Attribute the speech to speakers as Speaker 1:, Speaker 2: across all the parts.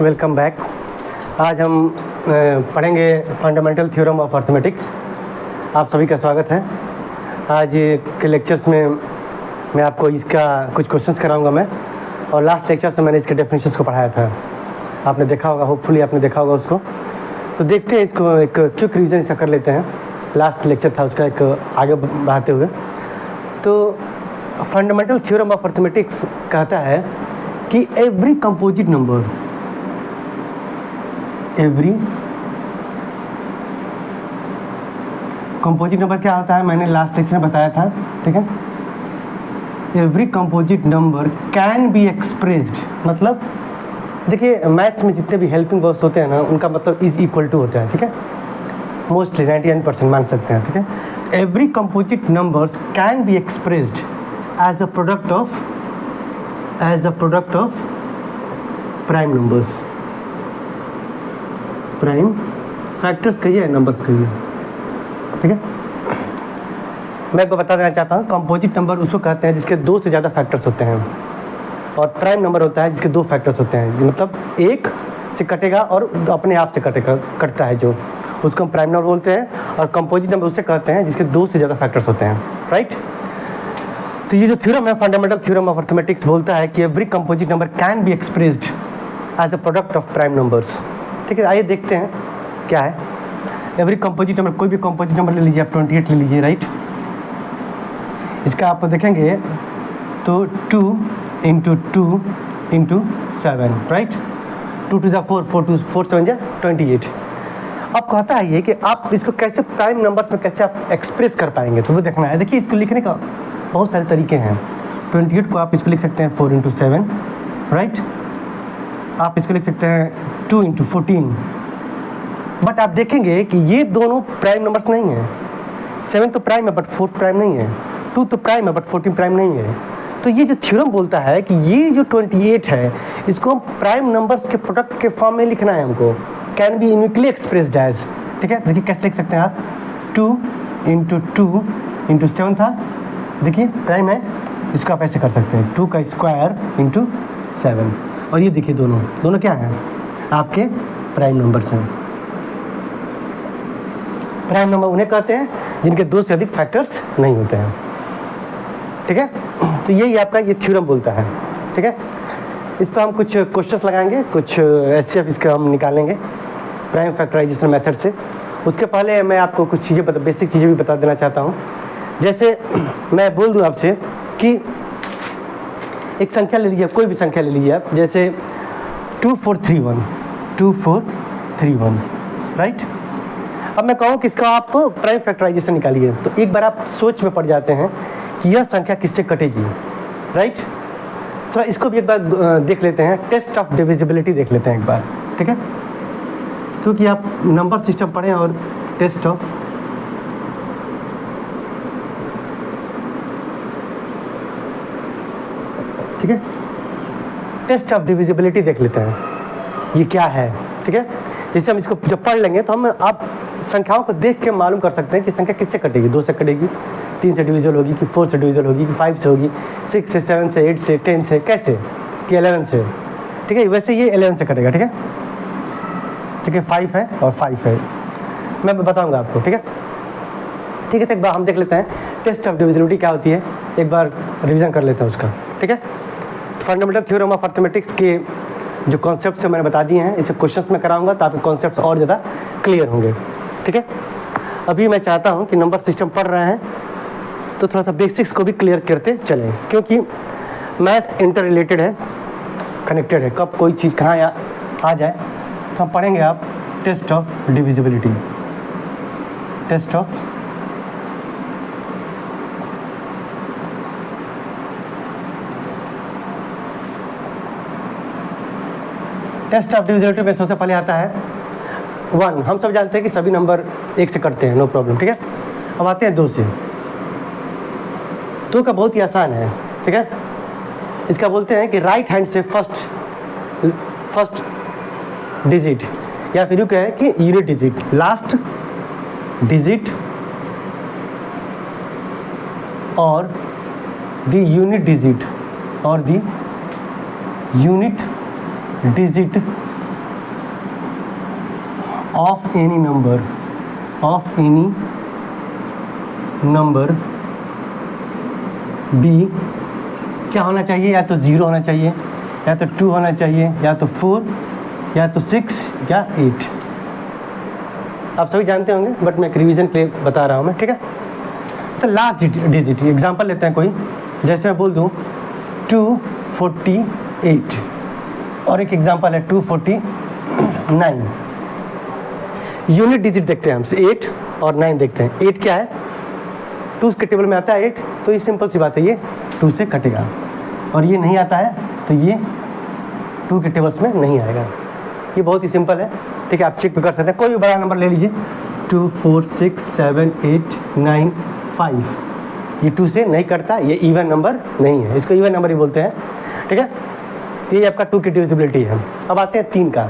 Speaker 1: Welcome back. आज हम पढ़ेंगे फंडामेंटल थ्योरम ऑफ अर्थमेटिक्स। आप सभी का स्वागत है। आज के लेक्चर्स में मैं आपको इसका कुछ क्वेश्चंस कराऊंगा मैं, और लास्ट लेक्चर से मैंने इसके डेफिनेशंस को पढ़ाया था। आपने देखा होगा, होपफुली आपने देखा होगा उसको। तो देखते हैं इसको, एक क्विक रिवीजन इसका कर लेते हैं। लास्ट लेक्चर था उसका, एक आगे बढ़ाते हुए। तो फंडामेंटल थ्योरम ऑफ अर्थमेटिक्स कहता है कि every composite number, every composite number क्या होता है, मैंने लास्ट लेक्चर में बताया था, ठीक है। Every composite number can be expressed, मतलब देखिए मैथ्स में जितने भी हेल्पिंग वर्ब्स होते हैं ना, उनका मतलब इज इक्वल टू होता है, ठीक है। मोस्टली 99% मान सकते हैं, ठीक है। Every composite numbers can be expressed as a product of prime numbers, prime factors कहिए, नंबर्स कहिए, ठीक है। मैं आपको बता देना चाहता हूँ, कंपोजिट नंबर उसको कहते हैं जिसके दो से ज़्यादा फैक्टर्स होते हैं, और प्राइम नंबर होता है जिसके दो फैक्टर्स होते हैं, मतलब एक से कटेगा और अपने आप से कटता है, जो उसको हम प्राइम नंबर बोलते हैं। और कंपोजिट नंबर उसे कहते हैं जिसके दो से ज़्यादा फैक्टर्स होते हैं, राइट। तो ये जो थ्योरम है, फंडामेंटल थ्योरम ऑफ अर्थमेटिक्स, बोलता है कि every composite number can be expressed as a product of prime numbers, ठीक है। आइए देखते हैं क्या है एवरी कंपोजिट नंबर। कोई भी कंपोजिट नंबर ले लीजिए, आप 28 ले लीजिए, राइट। इसका आप देखेंगे तो 2 × 2 × 7, राइट। 2 2 × 4, 4 2 4 7 28। अब कहता है ये कि आप इसको कैसे प्राइम नंबर्स में कैसे आप एक्सप्रेस कर पाएंगे, तो वो देखना है। देखिए इसको लिखने का बहुत सारे तरीके हैं। 28 को आप इसको लिख सकते हैं 4 × 7, राइट। आप इसको लिख सकते हैं 2 × 14। बट आप देखेंगे कि ये दोनों प्राइम नंबर्स नहीं हैं। 7 तो प्राइम है बट 4 प्राइम नहीं है, 2 तो प्राइम है बट 14 प्राइम नहीं है। तो ये जो थ्योरम बोलता है कि ये जो 28 है, इसको हम प्राइम नंबर्स के प्रोडक्ट के फॉर्म में लिखना है हमको। Can be uniquely expressed as, ठीक है। देखिए कैसे लिख सकते हैं आप, 2 × 2 × 7 था, देखिए प्राइम है, इसको आप ऐसे कर सकते हैं 2 का स्क्वायर × 7। और ये देखिए दोनों क्या हैं, आपके प्राइम नंबर्स हैं। प्राइम नंबर उन्हें कहते हैं जिनके दो से अधिक फैक्टर्स नहीं होते हैं, ठीक है। तो यही आपका ये थ्योरम बोलता है, ठीक है। इस पर हम कुछ क्वेश्चंस लगाएंगे, कुछ एचसीएफ इसका हम निकालेंगे प्राइम फैक्टराइजेशन मेथड से। उसके पहले मैं आपको कुछ चीज़ें बेसिक चीज़ें भी बता देना चाहता हूँ। जैसे मैं बोल दूँ आपसे कि एक संख्या ले लीजिए, कोई भी संख्या ले लीजिए आप, जैसे 2431, राइट। अब मैं कहूँ कि इसका आप प्राइम फैक्टराइजेशन निकालिए, तो एक बार आप सोच में पड़ जाते हैं कि यह संख्या किससे कटेगी, राइट। तो इसको भी एक बार देख लेते हैं, टेस्ट ऑफ डिविजिबिलिटी देख लेते हैं एक बार, ठीक है। क्योंकि आप नंबर सिस्टम पढ़ें और टेस्ट ऑफ ठीक है, टेस्ट ऑफ डिविजिबिलिटी देख लेते हैं ये क्या है, ठीक है। जैसे हम इसको जब पढ़ लेंगे तो हम आप संख्याओं को देख के मालूम कर सकते हैं कि संख्या किससे कटेगी। 2 से कटेगी, 3 से डिविजल होगी, कि 4 से डिविजल होगी, कि 5 से होगी, 6 से, 7 से, 8 से, 10 से, कैसे कि 11 से, ठीक है। वैसे ये 11 से कटेगा, ठीक है, ठीक है। 5 है और 5 है, मैं बताऊंगा आपको, ठीक है, ठीक है। तो एक बार हम देख लेते हैं टेस्ट ऑफ डिविजिबिलिटी क्या होती है, एक बार रिविजन कर लेते हैं उसका, ठीक है। फंडामेंटल थ्योरम ऑफ अर्थमेटिक्स के जो कॉन्सेप्ट्स मैंने बता दिए हैं, इसे क्वेश्चंस में कराऊंगा ताकि कॉन्सेप्ट्स और ज़्यादा क्लियर होंगे, ठीक है। अभी मैं चाहता हूं कि नंबर सिस्टम पढ़ रहे हैं तो थोड़ा सा बेसिक्स को भी क्लियर करते चलें, क्योंकि मैथ्स इंटर रिलेटेड है, कनेक्टेड है। कब कोई चीज़ कहाँ आ जाए तो हम पढ़ेंगे आप test of divisibility, test of divisibility में सबसे पहले आता है 1। हम सब जानते हैं कि सभी नंबर 1 से कटते हैं, नो प्रॉब्लम, ठीक है। अब आते हैं 2 से। 2 का बहुत ही आसान है, ठीक है। इसका बोलते हैं कि राइट हैंड से फर्स्ट डिजिट, या फिर यूँ कहें कि यूनिट डिजिट, लास्ट डिजिट और the unit digit of any number be क्या होना चाहिए, या तो 0 होना चाहिए, या तो 2 होना चाहिए, या तो 4, या तो 6 या 8। आप सभी जानते होंगे, बट मैं एक रिवीजन के लिए बता रहा हूँ मैं, ठीक है। तो लास्ट डिजिट एग्जांपल लेते हैं कोई, जैसे मैं बोल दूँ 248 और एक एग्जांपल है 249। यूनिट डिजिट देखते हैं हमसे 8 और 9 देखते हैं। 8 क्या है, 2 के टेबल में आता है 8, तो ये सिंपल सी बात है, ये 2 से कटेगा, और ये नहीं आता है तो ये 2 के टेबल्स में नहीं आएगा। ये बहुत ही सिंपल है, ठीक है। आप चेक भी कर सकते हैं, कोई भी बड़ा नंबर ले लीजिए, 2 4 6 7 8 9 5, ये 2 से नहीं कटता, ये इवन नंबर नहीं है, इसको इवन नंबर ही बोलते हैं, ठीक है। ये आपका 2 की डिविजिबिलिटी है। अब आते हैं 3 का।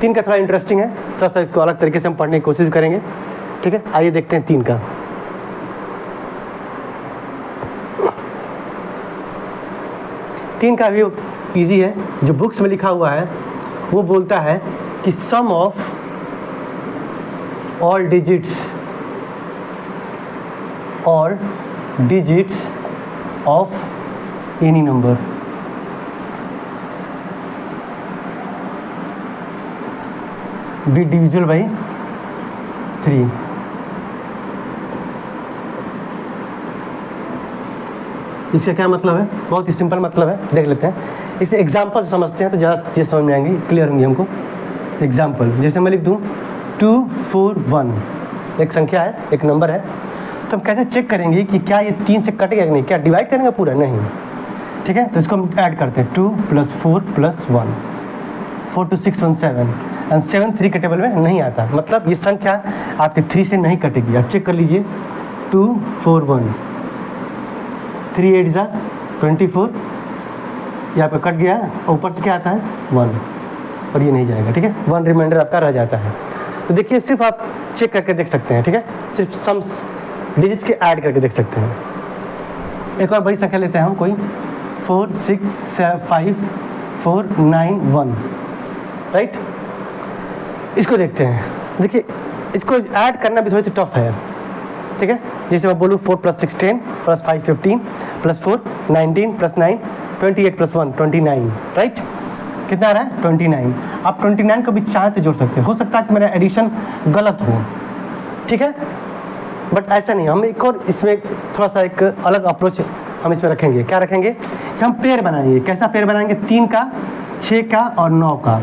Speaker 1: 3 का थोड़ा इंटरेस्टिंग है, थोड़ा सा इसको अलग तरीके से हम पढ़ने की कोशिश करेंगे, ठीक है। आइए देखते हैं 3 का। तीन का भी इजी है, जो बुक्स में लिखा हुआ है वो बोलता है कि sum of all digits of any number be divisible by 3। इसका क्या मतलब है, बहुत ही सिंपल मतलब है, देख लेते हैं। इसे एग्जाम्पल समझते हैं तो ज़्यादा चीज़ें समझ में आएंगी, क्लियर होंगी हमको। एग्जाम्पल जैसे मैं लिख दूँ 241, एक संख्या है, एक नंबर है, तो हम कैसे चेक करेंगे कि क्या ये 3 से कटेगा कि नहीं, क्या डिवाइड करेंगे पूरा, नहीं, ठीक है। तो इसको हम ऐड करते हैं 2 + 4 + 1, 4 2 6 1 7, एंड 7 3 के टेबल में नहीं आता, मतलब ये संख्या आपके 3 से नहीं कटेगी। आप चेक कर लीजिए 241, 3 8 = 24, ये आपका कट गया, ऊपर से क्या आता है 1, और ये नहीं जाएगा, ठीक है। 1 रिमाइंडर आपका रह जाता है। तो देखिए, सिर्फ आप चेक करके देख सकते हैं, ठीक है, सिर्फ सम्स डिजिट्स के ऐड करके देख सकते हैं। एक और बड़ी संख्या लेते हैं हम, कोई 4 6 5 4 9 1, राइट। इसको देखते हैं, देखिए इसको ऐड करना भी थोड़ी सी टफ है, ठीक है। जैसे मैं बोलूँ 4 + 6 10 + 5 15 + 4 19 + 9 28 + 1 29, राइट। कितना आ रहा है 29। आप 29 को भी चाहे तो जोड़ सकते हो सकता है कि मेरा एडिशन गलत हो, ठीक है, बट ऐसा नहीं। हम एक और इसमें थोड़ा सा एक अलग अप्रोच हम इसमें रखेंगे। क्या रखेंगे कि हम पेयर बनाएंगे। कैसा पेयर बनाएंगे, 3 का 6 का और 9 का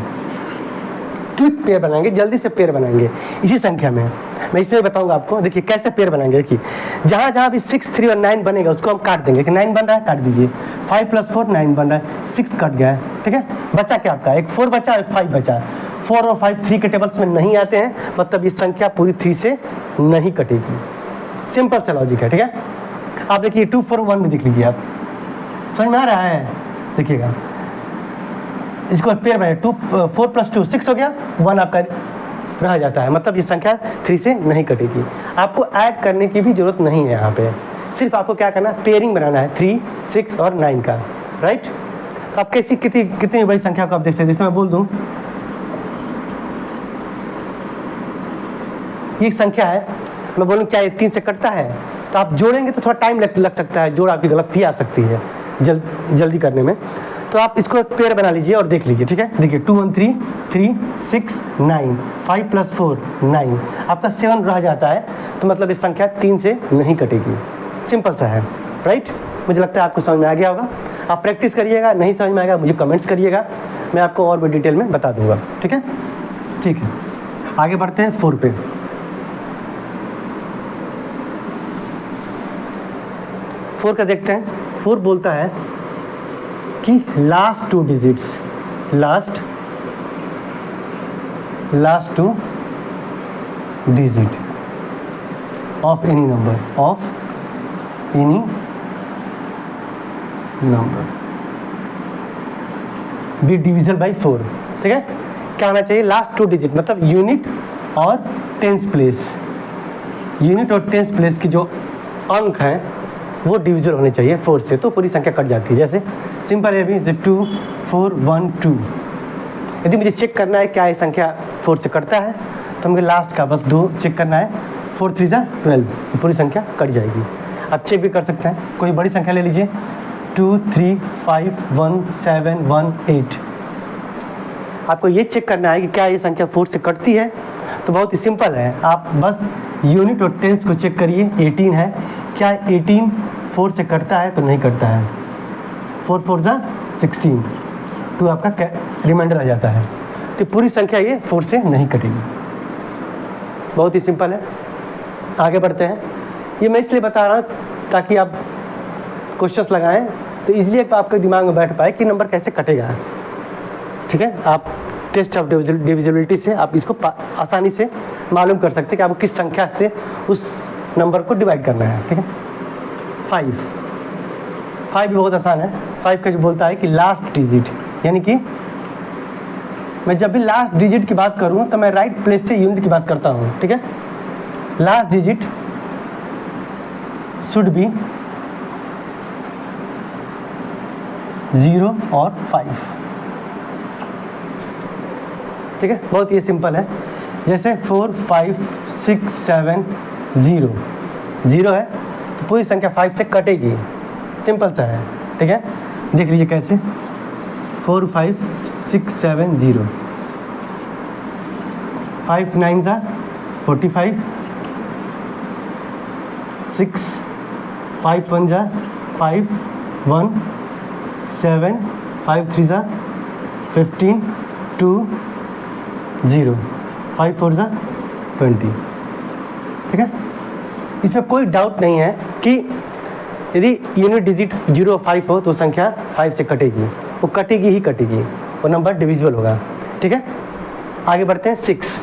Speaker 1: क्विक पेयर बनाएंगे, जल्दी से पेयर बनाएंगे इसी संख्या में। मैं इसमें बताऊंगा आपको, देखिए कैसे पेयर बनाएंगे। देखिए जहाँ जहाँ भी 6 3 और 9 बनेगा उसको हम काट देंगे कि 9 बन रहा है, काट दीजिए। 5 + 4 9 बन रहा है, 6 कट गया है, ठीक है। बचा क्या आपका, एक 4 बचा, एक 5 बचा। 4 और 5 3 के टेबल्स में नहीं आते हैं, मतलब ये संख्या पूरी 3 से नहीं कटेगी। सिंपल सा लॉजिक है, ठीक है। आप देखिए 2 4 1 में देख लीजिए, आप समझ में आ रहा है, देखिएगा इसको पेयर बनाए। 4 + 2 6 हो गया, 1 आपका रह जाता है, मतलब ये संख्या 3 से नहीं कटेगी। आपको ऐड करने की भी जरूरत नहीं है यहाँ पे, सिर्फ आपको क्या करना है, पेयरिंग बनाना है 3 6 और 9 का, राइट। तो आप कैसी कितनी बड़ी संख्या को आप देख सकते हैं। जैसे मैं बोल दूँ ये संख्या है, मैं बोलूँ क्या ये 3 से कटता है, तो आप जोड़ेंगे तो थोड़ा टाइम लग सकता है, जोड़ आपकी गलत भी आ सकती है जल्दी करने में। तो आप इसको पेयर बना लीजिए और देख लीजिए, ठीक है। देखिए 2 1 3 3 6 9 5 + 4 9, आपका 7 रह जाता है, तो मतलब ये संख्या 3 से नहीं कटेगी। सिंपल सा है, राइट। मुझे लगता है आपको समझ में आ गया होगा। आप प्रैक्टिस करिएगा, नहीं समझ में आएगा मुझे कमेंट्स करिएगा, मैं आपको और भी डिटेल में बता दूंगा, ठीक है। ठीक है, आगे बढ़ते हैं 4 पे। 4 का देखते हैं। 4 बोलता है कि last 2 digits of any number be divisible by 4, ठीक है। क्या होना चाहिए, लास्ट 2 डिजिट, मतलब यूनिट और टेंस प्लेस। यूनिट और टेंस प्लेस की जो अंक हैं वो डिविजिबल होने चाहिए 4 से, तो पूरी संख्या कट जाती है। जैसे सिंपल है भी, जैसे 2 4 1 2। यदि मुझे चेक करना है क्या ये संख्या 4 से कटता है, तो मुझे लास्ट का बस 2 चेक करना है। 4 3 12, पूरी संख्या कट जाएगी। आप चेक भी कर सकते हैं, कोई बड़ी संख्या ले लीजिए 2 3 5 1 7 1 8। आपको ये चेक करना है कि क्या ये संख्या 4 से कटती है। तो बहुत ही सिंपल है, आप बस यूनिट और टेंस को चेक करिए। 18 है, क्या 18 4 से कटता है? तो नहीं कटता है। 4 4 16, 2 आपका रिमाइंडर आ जाता है। तो पूरी संख्या ये 4 से नहीं कटेगी। बहुत ही सिंपल है। आगे बढ़ते हैं। ये मैं इसलिए बता रहा हूँ ताकि आप क्वेश्चंस लगाएं तो इजीली आपके दिमाग में बैठ पाए कि नंबर कैसे कटेगा। ठीक है, आप टेस्ट ऑफ डिविजिबिलिटी से आप इसको आसानी से मालूम कर सकते हैं कि आपको किस संख्या से उस नंबर को डिवाइड करना है। ठीक है, 5 भी बहुत आसान है। 5 का जो बोलता है कि लास्ट डिजिट, यानी कि मैं जब भी लास्ट डिजिट की बात करूं तो मैं राइट प्लेस से यूनिट की बात करता हूं। ठीक है, लास्ट डिजिट शुड बी 0 और 5। ठीक है, बहुत ये सिंपल है। जैसे 4 5 6 7 0, 0 है तो पूरी संख्या 5 से कटेगी। सिंपल सा है। ठीक है, देख लीजिए कैसे। 4 5 6 7 0, 5 9 45, 6 5 1 5 1 7 5 3 15 2 0, 5 4 20। ठीक है, इसमें कोई डाउट नहीं है कि यदि यूनिट डिजिट 0 और 5 हो तो संख्या 5 से कटेगी, वो कटेगी ही कटेगी, वो नंबर डिविजिबल होगा। ठीक है, आगे बढ़ते हैं। 6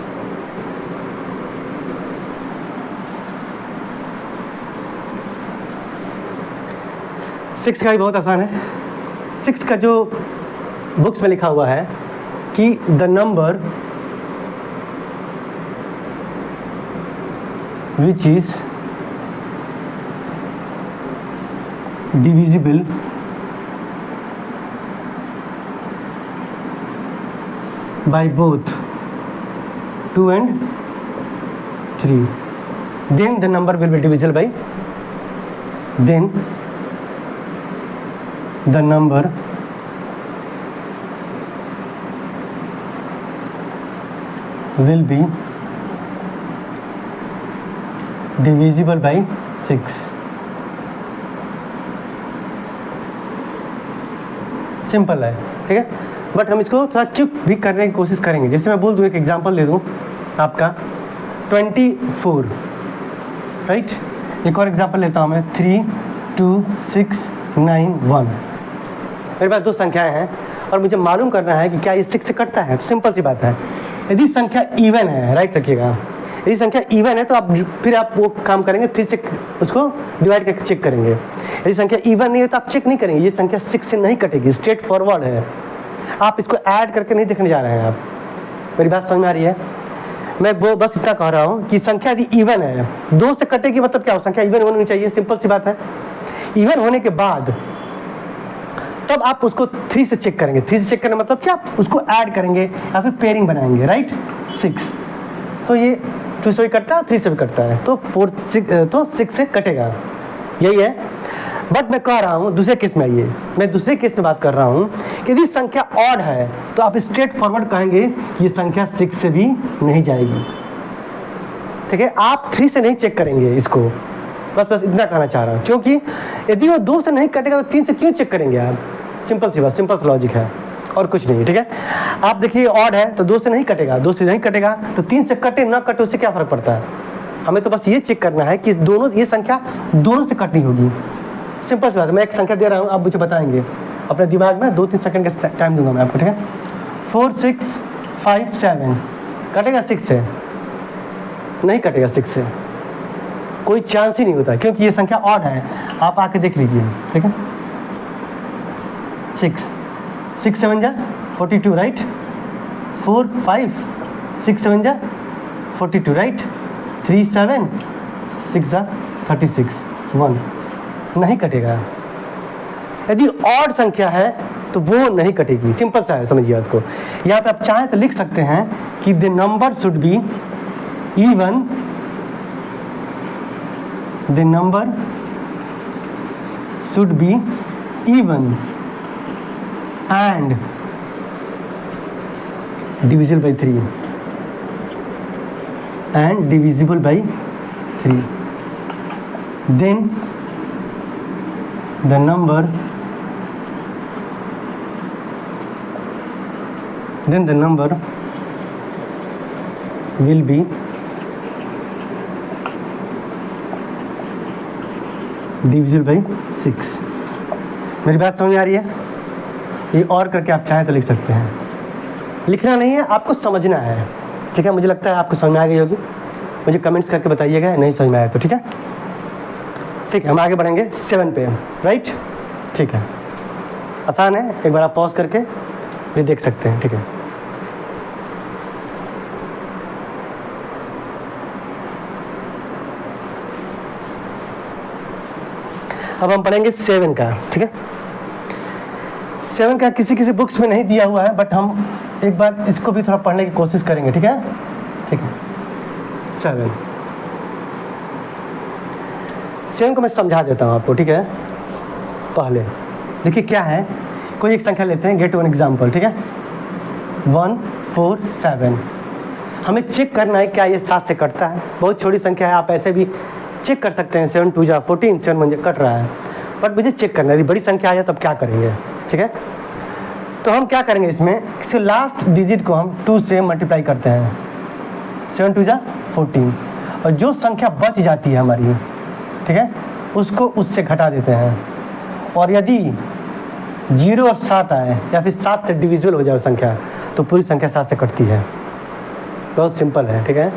Speaker 1: का भी बहुत आसान है। 6 का जो बुक्स में लिखा हुआ है कि the number which is divisible by both 2 and 3, then the number will be divisible by, then the number will be divisible by 6। Simple है। ठीक है, बट हम इसको थोड़ा चुप भी करने की कोशिश करेंगे। जैसे मैं बोल दूँ, एक एग्जांपल दे दूँ आपका 24, राइट। एक और एग्जांपल लेता हूँ मैं 3 2 6 9 1। मेरे पास 2 संख्याएं हैं और मुझे मालूम करना है कि क्या ये 6 से कटता है। सिंपल सी बात है, यदि संख्या इवन है, राइट रखिएगा, यदि संख्या इवन है तो आप फिर आप वो काम करेंगे 3 से उसको डिवाइड करके चेक करेंगे। यदि संख्या इवन नहीं है तो आप चेक नहीं करेंगे, ये संख्या 6 से नहीं कटेगी, स्ट्रेट फॉरवर्ड है। आप इसको ऐड करके नहीं देखने जा रहे हैं। आप, मेरी बात समझ में आ रही है? मैं वो बस इतना कह रहा हूँ कि संख्या यदि इवन है, 2 से कटेगी मतलब क्या हो, संख्या इवन होनी चाहिए। सिंपल सी बात है। इवन होने के बाद तब आप उसको 3 से चेक करेंगे। 3 से चेक करना मतलब क्या, आप उसको ऐड करेंगे या फिर पेयरिंग बनाएंगे, राइट। 6 तो ये 2 से भी कटता है, 3 से भी कटता है, तो 6 से कटेगा, यही है। बट मैं कह रहा हूँ दूसरे केस में, आइए मैं दूसरे केस में बात कर रहा हूँ कि यदि संख्या ऑड है तो आप स्ट्रेट फॉरवर्ड कहेंगे ये संख्या 6 से भी नहीं जाएगी। ठीक है, आप 3 से नहीं चेक करेंगे इसको, बस इतना कहना चाह रहा हूँ। क्योंकि यदि वो 2 से नहीं कटेगा तो 3 से क्यों चेक करेंगे आप? सिंपल सी बात, सिंपल सा लॉजिक है और कुछ नहीं। ठीक है, आप देखिए ऑड है तो 2 से नहीं कटेगा, 2 से नहीं कटेगा तो 3 से कटे ना कटे उससे क्या फर्क पड़ता है? हमें तो बस ये चेक करना है कि दोनों, ये संख्या दोनों से कटनी होगी। सिंपल सी बात है। मैं एक संख्या दे रहा हूँ, आप मुझे बताएंगे अपने दिमाग में, 2-3 सेकंड का टाइम दूंगा मैं आपको। ठीक है, 4 6 5 7 कटेगा 6 से? नहीं कटेगा 6 से, कोई चांस ही नहीं होता, क्योंकि ये संख्या ऑड है। आप आके देख लीजिए। ठीक है, 6 7 42, राइट। 4 5 6 7 42, राइट। 3 7 6 36, 1 नहीं कटेगा। यदि ऑड संख्या है तो वो नहीं कटेगी। सिंपल सा है, समझिए बात को। यहाँ पे आप चाहें तो लिख सकते हैं कि the number should be even the number should be even and divisible by 3 and divisible by 3, then the number will be divisible by 6। मेरी बात समझ आ रही है? ये और करके आप चाहें तो लिख सकते हैं, लिखना नहीं है, आपको समझना है, ठीक है? मुझे लगता है आपको समझ में आ गई होगी, मुझे कमेंट्स करके बताइएगा नहीं समझ में आया तो, ठीक है? ठीक है, हम आगे बढ़ेंगे 7 पे, राइट? ठीक है, आसान है, एक बार आप पॉज करके भी देख सकते हैं, ठीक है? अब हम पढ़ेंगे 7 का, ठीक है? 7 का किसी बुक्स में नहीं दिया हुआ है, बट हम एक बार इसको भी थोड़ा पढ़ने की कोशिश करेंगे, ठीक है? ठीक है, 7 को मैं समझा देता हूँ आपको, ठीक है? पहले देखिए क्या है, कोई एक संख्या लेते हैं, गेट वन एग्जाम्पल, ठीक है? 1 4 7। हमें चेक करना है क्या ये 7 से कटता है। बहुत छोटी संख्या है, आप ऐसे भी चेक कर सकते हैं, 7 2 जा 14, 7 मुझे कट रहा है, बट मुझे चेक करना है, यदि बड़ी संख्या आ जाए तब क्या करेंगे, ठीक है? तो हम क्या करेंगे, इसमें इसके लास्ट डिजिट को हम 2 से मल्टीप्लाई करते हैं, 7 2 जा 14, और जो संख्या बच जाती है हमारी, ठीक है, उसको उससे घटा देते हैं। और यदि 0 और 7 आए या फिर 7 से डिविजिबल हो जाए संख्या, तो पूरी संख्या 7 से कटती है। बहुत सिंपल है, ठीक है?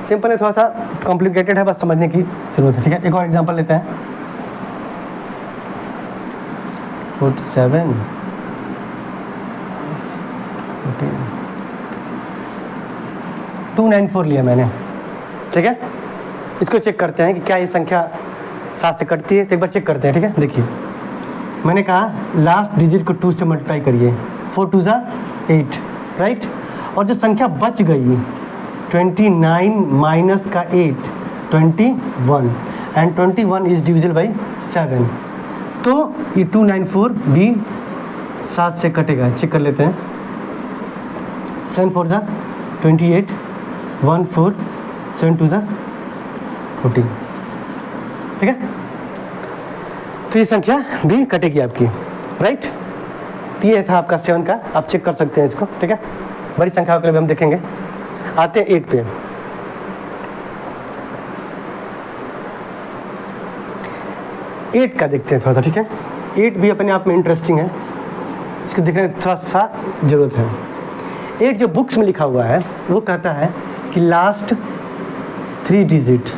Speaker 1: सिंपल है, थोड़ा सा कॉम्प्लिकेटेड है, बस समझने की जरूरत है, ठीक है? एक और एग्जांपल लेते हैं, 47 294 लिया मैंने, ठीक है? इसको चेक करते हैं कि क्या ये संख्या 7 से कटती है, तो एक बार चेक करते हैं, ठीक है? देखिए, मैंने कहा लास्ट डिजिट को 2 से मल्टीप्लाई करिए, 4 2 जा 8, राइट? और जो संख्या बच गई 29 माइनस का 8 21, एंड 21 इज डिविजिबल बाई 7, तो ये 294 भी 7 से कटेगा। चेक कर लेते हैं, 7 4 जा 28, 1 4, 7 2 जा 14, ठीक है? तो ये संख्या भी कटेगी आपकी, राइट? तो ये था आपका 7 का, आप चेक कर सकते हैं इसको, ठीक है? बड़ी संख्याओं के लिए भी हम देखेंगे। आते हैं 8 पे। 8 का देखते हैं थोड़ा सा, ठीक है? 8 भी अपने आप में इंटरेस्टिंग है, इसको देखने की थोड़ा सा ज़रूरत है। 8 जो बुक्स में लिखा हुआ है वो कहता है कि लास्ट 3 डिजिट,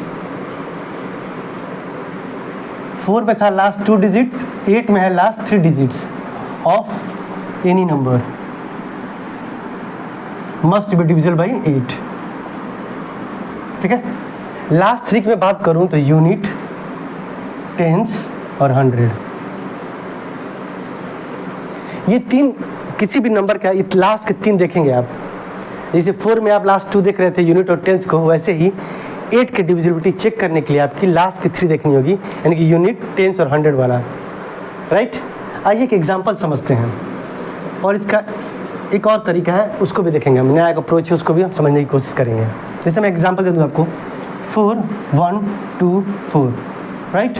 Speaker 1: 4 में था लास्ट 2 डिजिट, 8 में है last 3 digits of any number must be divisible by 8, ठीक है? लास्ट 3 की मैं बात करूं तो यूनिट, टेंस और 100, ये 3 किसी भी नंबर का लास्ट के 3 देखेंगे आप। जैसे 4 में आप लास्ट 2 देख रहे थे यूनिट और टेंस को, वैसे ही 8 की डिविजिबिलिटी चेक करने के लिए आपकी लास्ट की 3 देखनी होगी, यानी कि यूनिट, टेंस और 100 वाला, राइट? आइए एक एग्जांपल समझते हैं, और इसका एक और तरीका है, उसको भी देखेंगे हम, नया एक अप्रोच है, उसको भी हम समझने की कोशिश करेंगे। जैसे मैं एग्जांपल दे दूँ आपको, 4 1 2 4, राइट?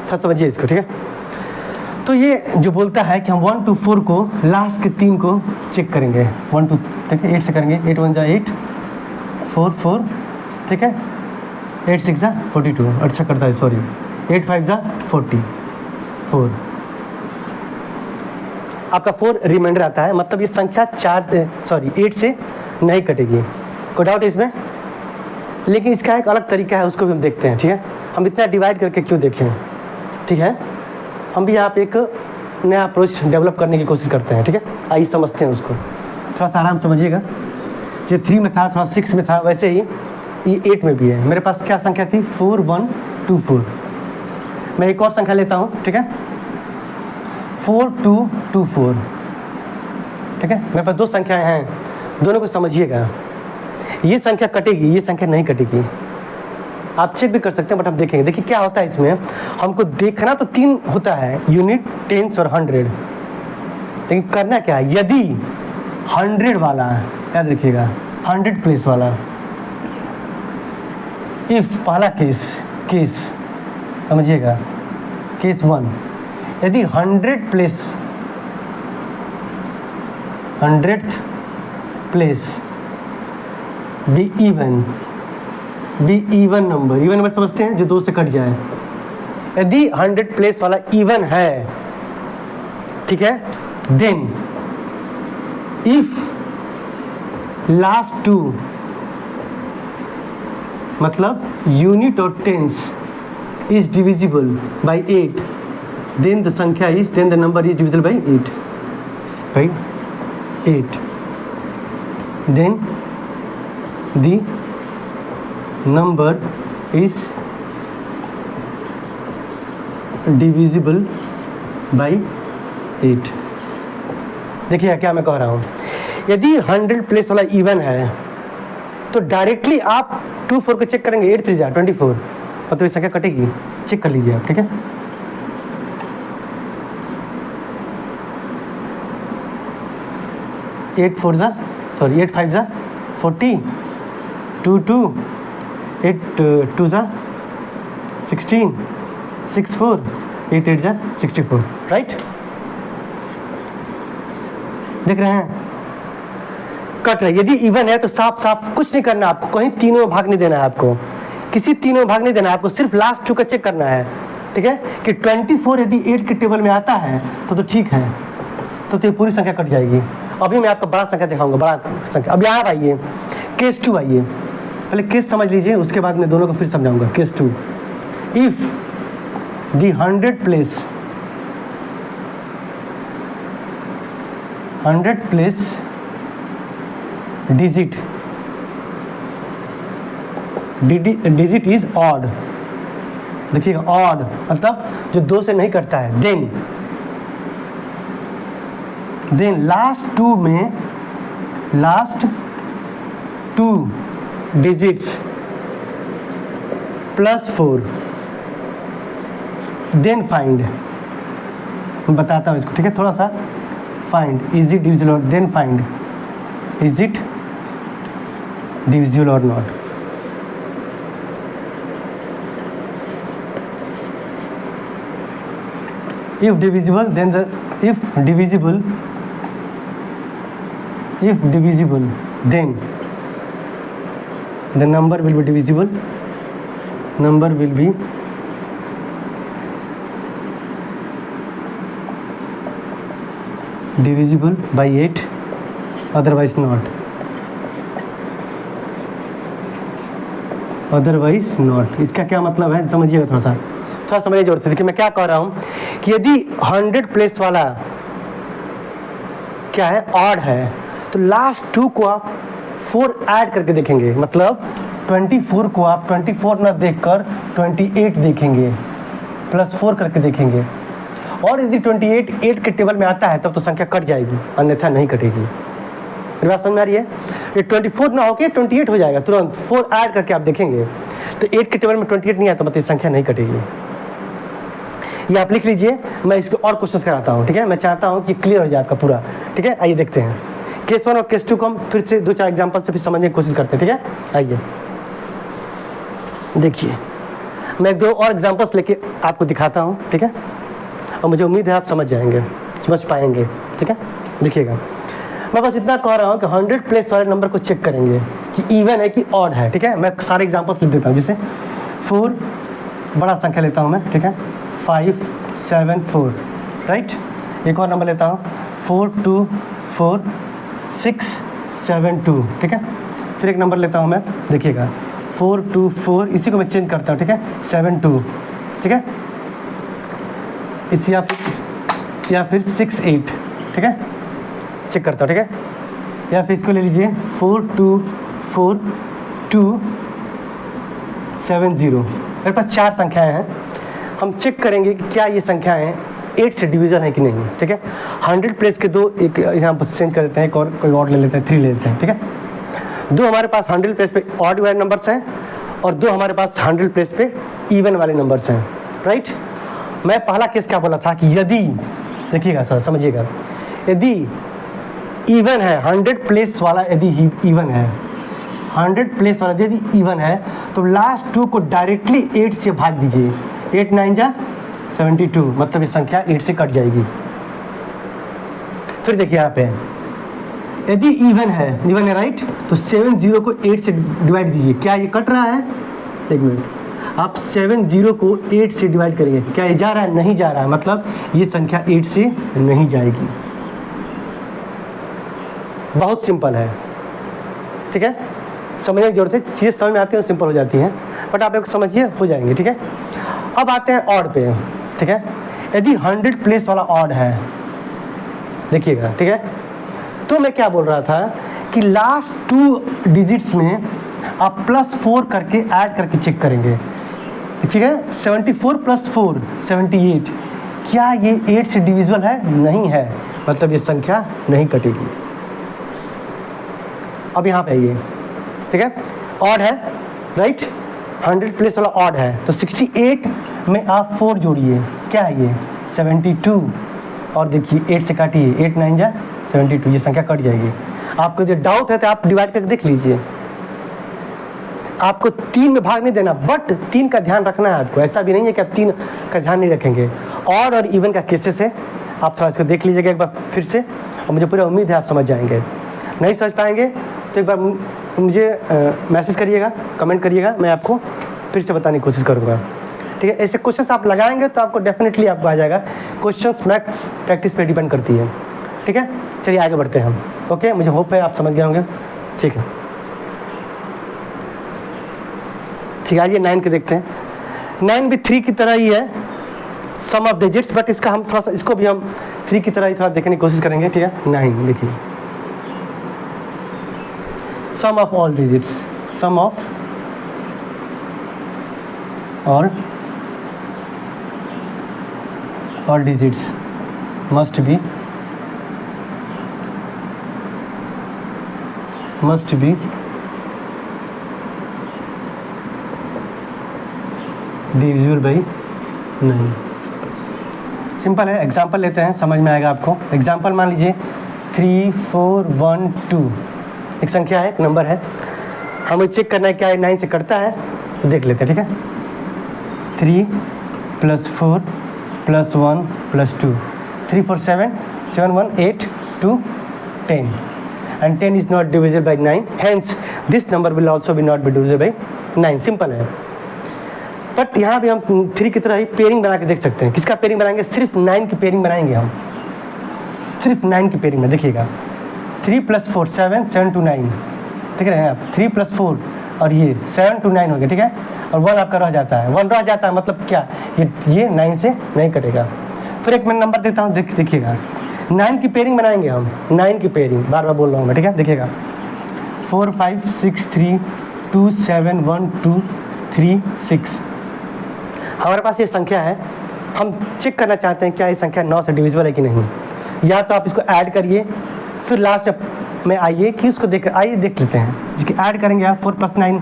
Speaker 1: सब समझिए इसको, ठीक है? तो ये जो बोलता है कि हम 1 2 4 को लास्ट के 3 को चेक करेंगे, 1 2, ठीक है? 8 से करेंगे, 8 1 जा 8, 4 4, ठीक है? 8 6 जा 42, अच्छा करता है, सॉरी, 8 5 जा 44, आपका 4 रिमाइंडर आता है, मतलब ये संख्या 8 से नहीं कटेगी। कोई डाउट है इसमें? लेकिन इसका एक अलग तरीका है, उसको भी हम देखते हैं, ठीक है? हम इतना डिवाइड करके क्यों देखें, ठीक है? हम भी यहाँ पे एक नया अप्रोच डेवलप करने की कोशिश करते हैं, ठीक है? आइए समझते हैं उसको, थोड़ा सा आराम समझिएगा। जैसे 3 में था, थोड़ा 6 में था, वैसे ही ये 8 में भी है। मेरे पास क्या संख्या थी, 4 1 2 4। मैं एक और संख्या लेता हूँ, ठीक है? 4 2 2 4, ठीक है। मेरे पास दो संख्याएं हैं, दोनों को समझिएगा। ये संख्या कटेगी, ये संख्या नहीं कटेगी। आप चेक भी कर सकते हैं, बट हम देखेंगे। देखिए क्या होता है इसमें, हमको देखना तो 3 होता है, यूनिट, टेंस और 100, लेकिन करना क्या है, यदि 100 वाला, याद रखिएगा 100 प्लेस वाला, इफ पहला केस समझिएगा, केस 1, यदि 100th place be even number, even number समझते हैं जो 2 से कट जाए। यदि 100 प्लेस वाला इवन है, ठीक है, देन इफ लास्ट 2 मतलब यूनिट और tens is divisible by 8, then the संख्या is, then the number is divisible by 8, by 8, then the number is divisible by 8। देखिए क्या मैं कह रहा हूँ, यदि 100 प्लेस वाला इवन है तो डायरेक्टली आप 2 4 को चेक करेंगे, 8 3 जा 24, मतलब ये संख्या कटेगी। चेक कर लीजिए आप, ठीक है। एट 5 जा 40, 2 2, 8 2 जा 16, 6 4, 8 8 जा 64, राइट। देख रहे हैं, कट रहा है। यदि इवन है तो साफ कुछ नहीं करना आपको, कहीं तीनों में भाग नहीं देना है आपको, किसी तीनों में भाग नहीं देना है आपको, सिर्फ लास्ट 2 का चेक करना है, ठीक है। कि 24 यदि 8 के टेबल में आता है तो ठीक है, तो ये पूरी संख्या कट जाएगी। अभी मैं आपको बड़ा संख्या दिखाऊंगा, बड़ा संख्या। अब यहाँ आइए, केस 2 आइए, पहले केस समझ लीजिए, उसके बाद मैं दोनों को फिर समझाऊंगा। Case 2, if the 100 place digit is odd, देखिएगा ऑड मतलब जो 2 से नहीं कटता है, then last 2 digits +4, then find, मैं बताता हूँ इसको, ठीक है, थोड़ा सा। Find is it divisible, then find is it divisible और not. If divisible, then if divisible, then the number will be divisible. Number will be divisible by 8, otherwise not. इसका क्या मतलब है समझिएगा, थोड़ा समझने की जरूरत है। देखिए मैं क्या कह रहा हूँ कि यदि 100 प्लेस वाला क्या है, ऑड है, तो लास्ट 2 को आप 4 ऐड करके देखेंगे, मतलब 24 को आप 24 ना देखकर 28 देखेंगे, +4 करके देखेंगे। और यदि 28 8 के टेबल में आता है तब तो संख्या कट जाएगी, अन्यथा नहीं कटेगी। मेरी बात समझ में आ रही है? ये 24 ना होके 28 हो जाएगा तुरंत, 4 ऐड करके आप देखेंगे तो 8 के टेबल में 28 नहीं आता, मतलब संख्या नहीं कटेगी। ये आप लिख लीजिए, मैं इसको और क्वेश्चन कराता हूँ, ठीक है। मैं चाहता हूँ कि क्लियर हो जाए आपका पूरा, ठीक है। आइए देखते हैं केस 1 और केस 2 को हम फिर से 2-4 एग्जाम्पल से फिर समझने की कोशिश करते हैं, ठीक है। आइए देखिए, मैं 2 और एग्जाम्पल्स लेके आपको दिखाता हूँ, ठीक है, और मुझे उम्मीद है आप समझ जाएंगे, समझ पाएंगे, ठीक है। देखिएगा, मैं बस इतना कह रहा हूँ कि 100 प्लेस वाले नंबर को चेक करेंगे कि इवन है कि ऑड है, ठीक है। मैं सारे एग्जाम्पल्स लिख देता हूँ, जैसे 4, बड़ा संख्या लेता हूँ मैं, ठीक है, 5 7 4, राइट। एक और नंबर लेता हूँ 4 2 4 6 7 2, ठीक है। फिर एक नंबर लेता हूँ मैं, देखिएगा 4 2 4, इसी को मैं चेंज करता हूँ, ठीक है, 7 2, ठीक है। इस या फिर 6 8, ठीक है, चेक करता हूँ, ठीक है। या फिर इसको ले लीजिए 4 2 4 2 7 0। मेरे पास 4 संख्याएं हैं, हम चेक करेंगे कि क्या ये संख्याएं 8 से डिविजन है कि नहीं, ठीक है। 100 प्लेस के दो, एक यहाँ पर चेंज कर देते हैं, एक और कोई और ले लेते हैं, 3 ले लेते हैं, ठीक है। दो हमारे पास 100 प्लेस पे ऑड वाले नंबर्स हैं और दो हमारे पास 100 प्लेस पे इवन वाले नंबर्स हैं, राइट। मैं पहला केस क्या बोला था कि यदि, देखिएगा सर समझिएगा, यदि इवन है 100 प्लेस वाला, यदि इवन है 100 प्लेस वाला यदि इवन है तो लास्ट 2 को डायरेक्टली 8 से भाग दीजिए। 8 9 जा 72, मतलब ये संख्या 8 से कट जाएगी। फिर देखिए यहाँ पे यदि इवन है राइट, तो 70 को 8 से डिवाइड दीजिए। क्या ये कट रहा है? एक मिनट, आप 70 को 8 से डिवाइड करिए, क्या ये जा रहा है? नहीं जा रहा है, मतलब ये संख्या 8 से नहीं जाएगी। बहुत सिंपल है, ठीक है, समझने की जरूरत है, चीज़ें समझ में आती हैं और सिंपल हो जाती हैं, बट आप एक समझिए हो जाएंगे, ठीक है। अब आते हैं ऑड पे, ठीक है। यदि 100 प्लेस वाला ऑड है, देखिएगा, ठीक है, तो मैं क्या बोल रहा था कि लास्ट 2 डिजिट्स में आप +4 करके ऐड करके चेक करेंगे, ठीक है। 74 + 4 78, क्या ये 8 से डिविजिबल है? नहीं है, मतलब ये संख्या नहीं कटेगी। अब यहाँ पे आइए, ठीक है, ऑड है राइट, 100 प्लेस वाला ऑड है, तो 68 में आप 4 जोड़िए, क्या है ये? 72, और देखिए 8 से काटिए, 8 9 जा 72, ये संख्या कट जाएगी। आपको जो डाउट है तो आप डिवाइड करके देख लीजिए। आपको 3 में भाग नहीं देना, बट 3 का ध्यान रखना है आपको। ऐसा भी नहीं है कि आप 3 का ध्यान नहीं रखेंगे। ऑड और इवन का केसेस है, आप थोड़ा इसको देख लीजिएगा एक बार फिर से, और मुझे पूरा उम्मीद है आप समझ जाएंगे। नहीं समझ पाएंगे तो एक बार मुझे मैसेज करिएगा, कमेंट करिएगा, मैं आपको फिर से बताने की कोशिश करूँगा, ठीक है। ऐसे क्वेश्चंस आप लगाएंगे तो आपको डेफिनेटली आपको आ जाएगा। क्वेश्चंस मैथ्स प्रैक्टिस पे डिपेंड करती है, ठीक है। चलिए आगे बढ़ते हैं हम, ओके। मुझे होप है आप समझ गए होंगे, ठीक है। ठीक है, आइए 9 के देखते हैं। 9 भी 3 की तरह ही है, सम ऑफ डिजिट्स, बट इसका हम थोड़ा सा, इसको भी हम 3 की तरह ही थोड़ा देखने की कोशिश करेंगे, ठीक है। 9 देखिए, sum of all digits, sum of all digits must be divisible by 9। Simple है, एग्जाम्पल लेते हैं, समझ में आएगा आपको। एग्जाम्पल मान लीजिए 3 4 1 2, एक संख्या है, एक नंबर है, हमें चेक करना है क्या 9 से कटता है, तो देख लेते हैं, ठीक है। 3 + 4 + 1 + 2, 3 4 7 7 1 8 2 10, and 10 is not divisible by 9, hence this number will also be not be divisible by 9। Simple है, बट यहाँ भी हम 3 की तरह ही पेयरिंग बना के देख सकते हैं। किसका पेयरिंग बनाएंगे? सिर्फ 9 की पेयरिंग बनाएंगे हम, सिर्फ 9 की पेयरिंग में। देखिएगा 3 + 4 7 7 to 9, देख रहे हैं आप, 3 + 4 और ये 7 to 9 हो गया, ठीक है। और 1 आपका रह जाता है, 1 रह जाता है, मतलब क्या ये 9 से नहीं कटेगा। फिर एक मैं नंबर देता हूँ, देखिएगा 9 की पेयरिंग बनाएंगे हम, 9 की पेयरिंग, बार बार बोल रहा हूँ मैं, ठीक है। देखिएगा 4 5 6 3 2 7 1 2 3 6, हमारे पास ये संख्या है। हम चेक करना चाहते हैं क्या ये संख्या 9 से डिविजिबल है कि नहीं। या तो आप इसको ऐड करिए, फिर लास्ट में आइए कि उसको देख लेते हैं। जिसकी ऐड करेंगे आप 4 + 9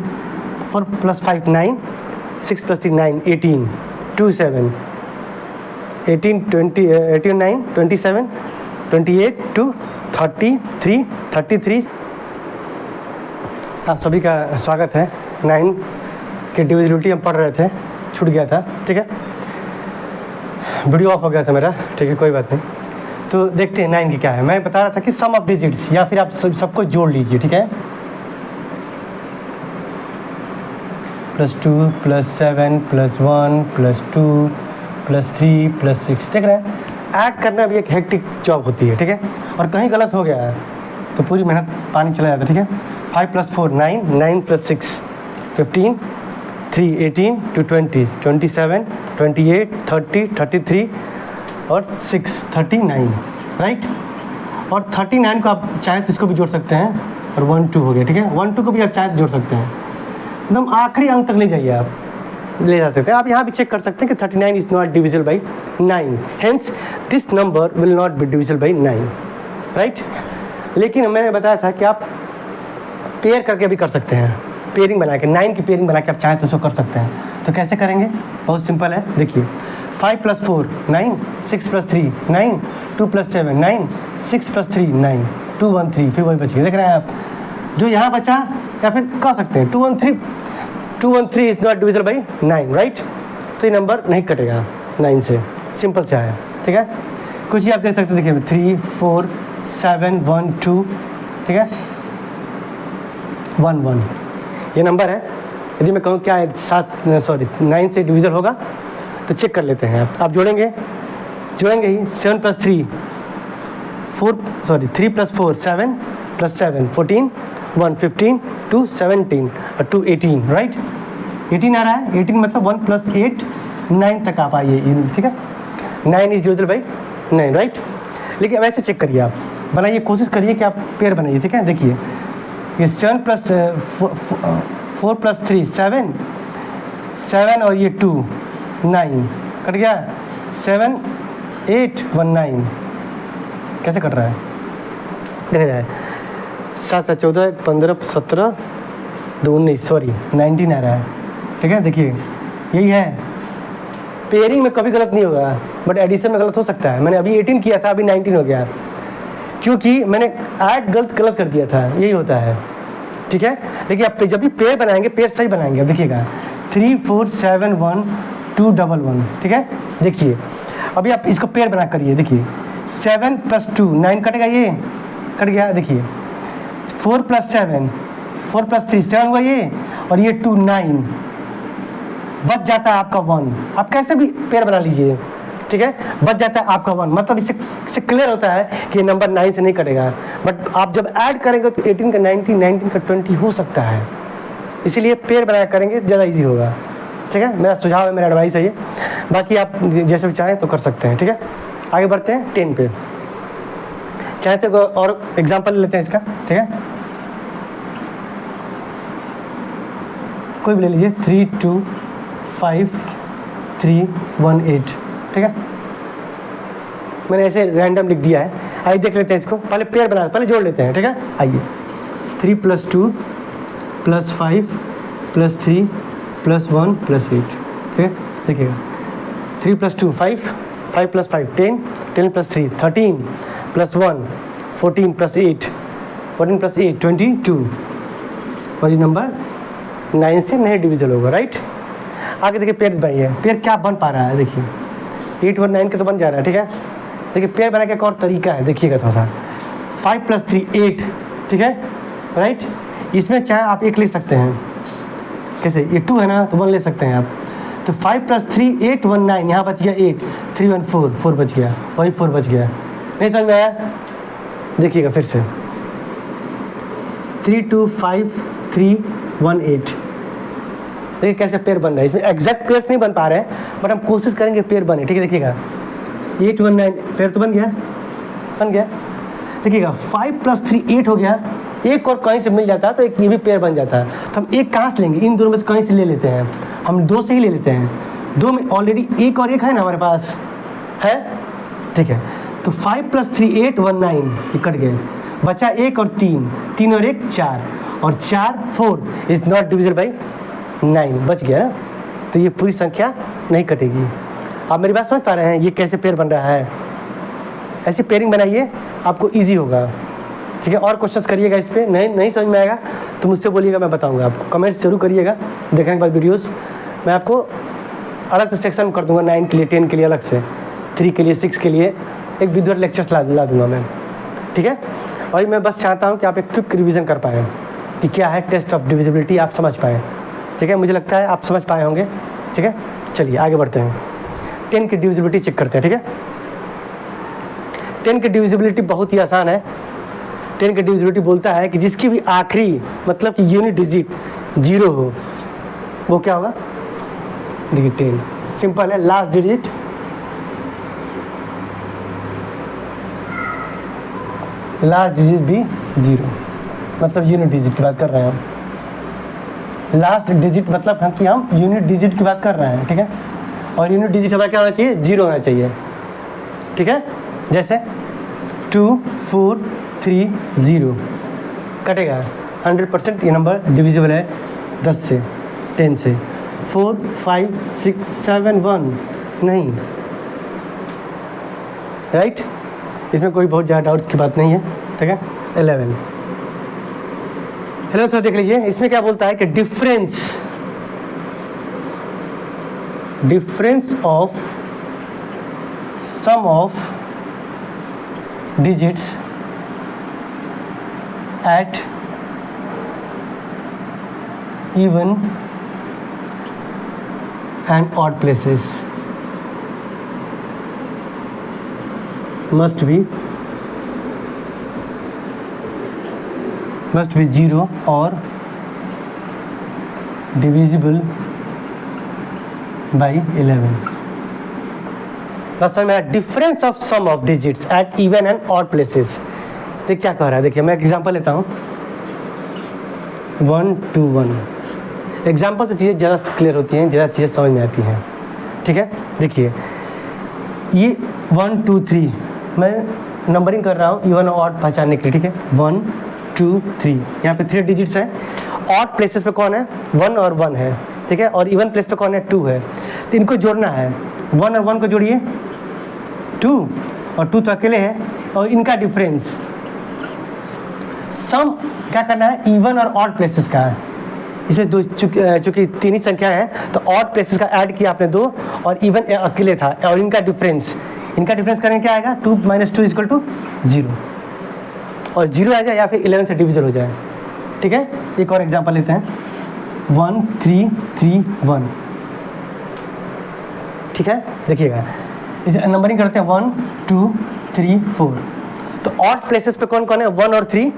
Speaker 1: 4 + 5 9 6 + 3 9 18 2 7 18 20 18 9 27 28 2 33 33। आप सभी का स्वागत है। 9 की डिविजिबिलिटी हम पढ़ रहे थे, छूट गया था, ठीक है, वीडियो ऑफ हो गया था मेरा, ठीक है, कोई बात नहीं। तो देखते हैं 9 की क्या है। मैं बता रहा था कि सम ऑफ डिजिट्स, या फिर आप सबको जोड़ लीजिए, ठीक है। +2 +7 +1 +2 +3 +6, देख रहे हैं, ऐड करना भी एक हेक्टिक जॉब होती है, ठीक है। और कहीं गलत हो गया है तो पूरी मेहनत पानी चला जाता है, ठीक है। 5 + 4 9 9 + 6 15 3 18 2 20 27 28 30 33 और 6 39, राइट। और 39 को आप चाहे तो इसको भी जोड़ सकते हैं, और 1 2 हो गया, ठीक है। 1 2 को भी आप चाहे तो जोड़ सकते हैं, एकदम आखिरी अंक तक ले जाइए आप, ले जा सकते हैं। आप यहाँ भी चेक कर सकते हैं कि 39 is not divisible by 9, hence this number will not be divisible by 9, right. लेकिन मैंने बताया था कि आप पेयर करके भी कर सकते हैं, पेयरिंग बना के, 9 की पेयरिंग बना के आप चाहें तो उसको कर सकते हैं। तो कैसे करेंगे, बहुत सिंपल है, देखिए 5 + 4 9, 6 + 3 9, 2 + 7 9, 6 + 3 9, 2 1 3, फिर वही बच गया, देख रहे हैं आप, जो यहाँ बचा, या फिर कह सकते हैं 2 1 3 is not divisible by 9, right. तो ये नंबर नहीं कटेगा 9 से, सिंपल सा है, ठीक है। कुछ ही आप देख सकते हैं, देखिए 3 4 7 1 2, ठीक है, 1 1 ये नंबर है। यदि मैं कहूँ क्या है 9 से डिविजन होगा तो चेक कर लेते हैं। आप जोड़ेंगे ही, 7 + 3 3 + 4 7 + 7 14 1 15 2 17 और 2 18, राइट। 18 आ रहा है, 18 मतलब 1 + 8 9 तक आप आइए, ठीक है। 9 इज डिविजिबल बाई 9, राइट। लेकिन वैसे चेक करिए, आप बनाइए, कोशिश करिए कि आप पेयर बनाइए, ठीक है। देखिए ये 7 + 4 + 3 7 और ये 2 9 कट गया, 7 8 1 9, कैसे कट रहा है, देखा जाए 7 7 14 15 17 2 19 19 आ रहा है, ठीक है। देखिए यही है, पेयरिंग में कभी गलत नहीं होगा, बट एडिशन में गलत हो सकता है। मैंने अभी 18 किया था, अभी 19 हो गया, क्योंकि मैंने ऐड गलत कर दिया था, यही होता है, ठीक है। देखिए आप जब भी पेयर बनाएंगे, पेयर सही बनाएंगे, अब देखिएगा 3 4 7 1 2 1 1, ठीक है। देखिए अभी आप इसको पेयर बना करिए, देखिए 7 + 2 9 कटेगा, ये कट गया, देखिए 4 + 7 4 + 3 7 हुआ ये, और ये 2 9, बच जाता है आपका 1। आप कैसे भी पेयर बना लीजिए, ठीक है, बच जाता है आपका 1, मतलब इससे क्लियर होता है कि नंबर 9 से नहीं कटेगा। बट आप जब ऐड करेंगे तो 18 का 19 19 का 20 हो सकता है, इसीलिए पेयर बनाया करेंगे, ज़्यादा इजी होगा, ठीक है। मेरा सुझाव है, मेरा एडवाइस है ये, बाकी आप जैसे भी चाहें तो कर सकते हैं, ठीक है। आगे बढ़ते हैं 10 पे, चाहे तो और एग्जाम्पल लेते हैं इसका, ठीक है। कोई भी ले लीजिए, 3 2 5 3 1 8, ठीक है। मैंने ऐसे रैंडम लिख दिया है, आइए देख लेते हैं इसको, पहले पेयर बना, पहले जोड़ लेते हैं, ठीक है। आइए 3 + 2 + 5 + 3 + 1 + 8, ठीक है। देखिएगा 3 + 2 5 5 + 5 10 10 + 3 13 + 1 14 + 8 14 + 8 22, और ये नंबर 9 से नहीं डिविजल होगा, राइट। आगे देखिए पेयर बनाइए, पेयर क्या बन पा रहा है, देखिए 8 और 9 के तो बन जा रहा है, ठीक है। देखिए पेयर बना के एक और तरीका है, देखिएगा थोड़ा सा, 5 + 3 8, ठीक है, राइट। इसमें चाहे आप 1 ले सकते हैं, कैसे, ये 2 है ना, तो 1 ले सकते हैं आप, तो 5 + 3 8 1 9, यहाँ बच गया 8 3 1 4 बच गया, वही 4 बच गया, नहीं समझ में आया। देखिएगा फिर से 3 2 5 3 1 8, देखिए कैसे पेयर बन रहा है। इसमें एग्जैक्ट पेयर नहीं बन पा रहे हैं, बट हम कोशिश करेंगे पेयर बने, ठीक है। देखिएगा 8 1 9 पेयर तो बन गया। देखिएगा 5 + 3 8 हो गया, एक और कहीं से मिल जाता है तो एक ये भी पेयर बन जाता है। तो हम एक कहाँ से लेंगे, इन दोनों में से कहीं से ले लेते हैं, हम 2 से ही ले लेते हैं, 2 में ऑलरेडी 1 और 1 है ना हमारे पास, है, ठीक है। तो 5 + 3 8 1 9, ये कट गए, बचा 1 और 3 3 और 1 4, और 4 4 इज नॉट डिविजिबल बाई 9, बच गया ना। तो ये पूरी संख्या नहीं कटेगी। आप मेरी बात समझ पा रहे हैं, ये कैसे पेयर बन रहा है, ऐसी पेयरिंग बनाइए, आपको ईजी होगा, ठीक है। और क्वेश्चंस करिएगा इस पर, नहीं समझ में आएगा तो मुझसे बोलिएगा, मैं बताऊंगा आपको, कमेंट्स जरूर करिएगा देखने के बाद वीडियोस। मैं आपको अलग से सेक्शन कर दूंगा, 9 के लिए, 10 के लिए अलग से, 3 के लिए, 6 के लिए एक विजुअल लेक्चर्स ला दूंगा मैं, ठीक है। और मैं बस चाहता हूँ कि आप एक क्विक रिविज़न कर पाएँ कि क्या है टेस्ट ऑफ डिविजिबिलिटी, आप समझ पाएँ, ठीक है। मुझे लगता है आप समझ पाए होंगे, ठीक है। चलिए आगे बढ़ते हैं, 10 की डिविजिबिलिटी चेक करते हैं, ठीक है। 10 की डिविजिबिलिटी बहुत ही आसान है। 10 की डिविजिबिलिटी बोलता है कि जिसकी भी आखिरी मतलब कि यूनिट डिजिट 0 हो, वो क्या होगा, देखिए 10 सिंपल है, लास्ट डिजिट भी 0, मतलब यूनिट डिजिट की बात कर रहे हैं हम, लास्ट डिजिट मतलब कि हम यूनिट डिजिट की बात कर रहे हैं, ठीक है। और यूनिट डिजिट हमारा क्या होना चाहिए, 0 होना चाहिए, ठीक है। जैसे 2 4 3 0 कटेगा, 100% ये नंबर डिविजिबल है 10 से, 10 से। 4 5 6 7 1 नहीं, राइट। इसमें कोई बहुत ज़्यादा डाउट्स की बात नहीं है, ठीक है। 11 हेलो, तो देख लीजिए इसमें क्या बोलता है कि difference of sum of digits at even and odd places must be 0 or divisible by 11। समझ में आया, difference of sum of digits at even and odd places. देख क्या कह रहा है, देखिए मैं एक एग्जांपल लेता हूँ, 1 2 1। एग्जांपल से चीज़ें ज़्यादा क्लियर होती हैं, ज़्यादा चीज़ें समझ में आती हैं, ठीक है। देखिए ये 1 2 3 मैं नंबरिंग कर रहा हूँ इवन और ऑड पहचानने के लिए, ठीक है। 1 2 3 यहाँ पे 3 डिजिट्स हैं। ऑड प्लेसेस पे कौन है, 1 और 1 है, ठीक है। और इवन प्लेस पे कौन है, 2 है। तो इनको जोड़ना है, 1 और 1 को जोड़िए, 2 और 2 तो अकेले हैं, और इनका डिफरेंस सम क्या करना है, इवन और ऑड प्लेसेस का है। इसमें दो चूँकि 3 ही संख्या है तो ऑड प्लेसेस का ऐड किया आपने 2, और इवन अकेले था, और इनका डिफरेंस करेंगे क्या आएगा, 2 - 2 = 0, और 0 आ जाए या फिर 11 से डिविजन हो जाए, ठीक है। एक और एग्जांपल लेते हैं, 1 3 3 1, ठीक है। देखिएगा इसे नंबरिंग करते हैं, 1 2 3 4। तो ऑड प्लेसेस पे कौन कौन है, 1 और 3,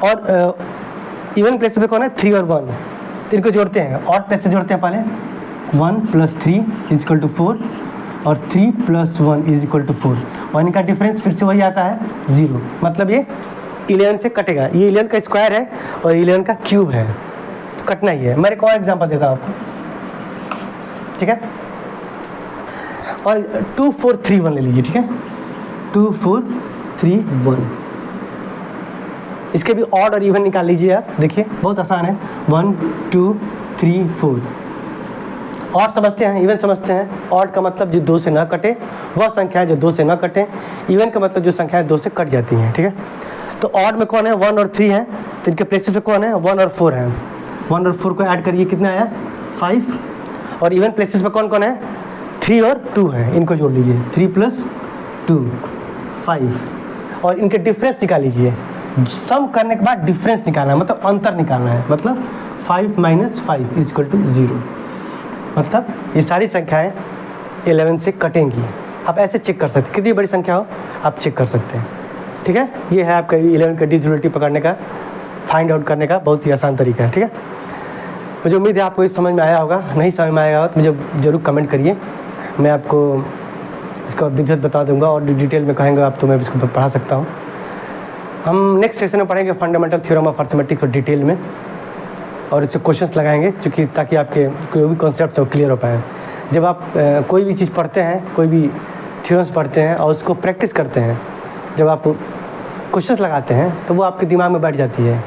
Speaker 1: और इवन प्लेसेस पे कौन है, 3 और 1। तो इनको जोड़ते हैं, ऑड प्लेसेस जोड़ते हैं पहले, 1 + 3 = 4, और 3 + 1 = 4, और इनका डिफरेंस फिर से वही आता है 0। मतलब ये 11 से कटेगा, ये 11 का स्क्वायर है और 11 का क्यूब है, तो कटना ही है। मैं एक और एग्जांपल देता हूँ आपको, ठीक है। और 2 4 3 1 ले लीजिए, ठीक है। 2 4 3 1, इसके भी ऑड और इवन निकाल लीजिए आप, देखिए बहुत आसान है। 1 2 3 4 ऑड समझते हैं, इवन समझते हैं। ऑड का मतलब जो 2 से ना कटे, वह संख्या है जो 2 से ना कटे। इवन का मतलब जो संख्या है 2 से कट जाती हैं, ठीक है। तो ऑड में कौन है, 1 और 3 है, तो इनके प्लेसेस पे कौन है, 1 और 4 है। 1 और 4 को ऐड करिए, कितना आया, 5। और इवन प्लेसेस पे कौन कौन है, 3 और 2 है, इनको जोड़ लीजिए, 3 + 2 5। और इनके डिफरेंस निकाल लीजिए, सम करने के बाद डिफरेंस निकालना है, मतलब अंतर निकालना है, मतलब 5 - 5 = 0। मतलब ये सारी संख्याएं 11 से कटेंगी। आप ऐसे चेक कर सकते हैं, कितनी बड़ी संख्या हो आप चेक कर सकते हैं, ठीक है। ये है आपका 11 का डिविजिबिलिटी पकड़ने का, फाइंड आउट करने का बहुत ही आसान तरीका है, ठीक है। मुझे उम्मीद है आपको इस समझ में आया होगा। नहीं समझ में आया होगा तो मुझे ज़रूर कमेंट करिए, मैं आपको इसका विधिवत बता दूंगा, और डिटेल में कहेंगे आप तो मैं इसको पढ़ा सकता हूँ। हम नेक्स्ट सेशन में पढ़ेंगे फंडामेंटल थ्योरम ऑफ अर्थमेटिक्स और डिटेल में, और इससे क्वेश्चंस लगाएंगे, क्योंकि ताकि आपके कोई भी कॉन्सेप्ट हो क्लियर हो पाए। जब आप कोई भी चीज़ पढ़ते हैं, कोई भी थ्योरम्स पढ़ते हैं और उसको प्रैक्टिस करते हैं, जब आप क्वेश्चंस लगाते हैं तो वो आपके दिमाग में बैठ जाती है।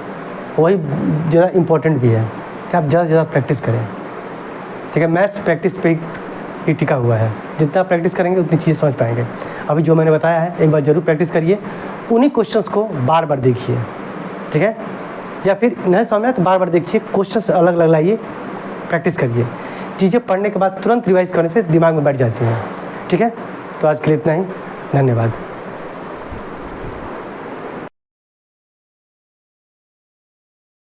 Speaker 1: वही ज़्यादा इम्पोर्टेंट भी है कि आप ज़्यादा से ज़्यादा प्रैक्टिस करें, ठीक है। मैथ्स प्रैक्टिस पे ही टिका हुआ है, जितना प्रैक्टिस करेंगे उतनी चीज़ें समझ पाएंगे। अभी जो मैंने बताया है एक बार ज़रूर प्रैक्टिस करिए, उन्हीं क्वेश्चंस को बार बार देखिए, ठीक है। या फिर नहीं समझ में तो बार बार देखिए, क्वेश्चन अलग अलग लाइए, प्रैक्टिस करिए। चीज़ें पढ़ने के बाद तुरंत रिवाइज करने से दिमाग में बैठ जाती हैं, ठीक है। तो आज के लिए इतना ही, धन्यवाद।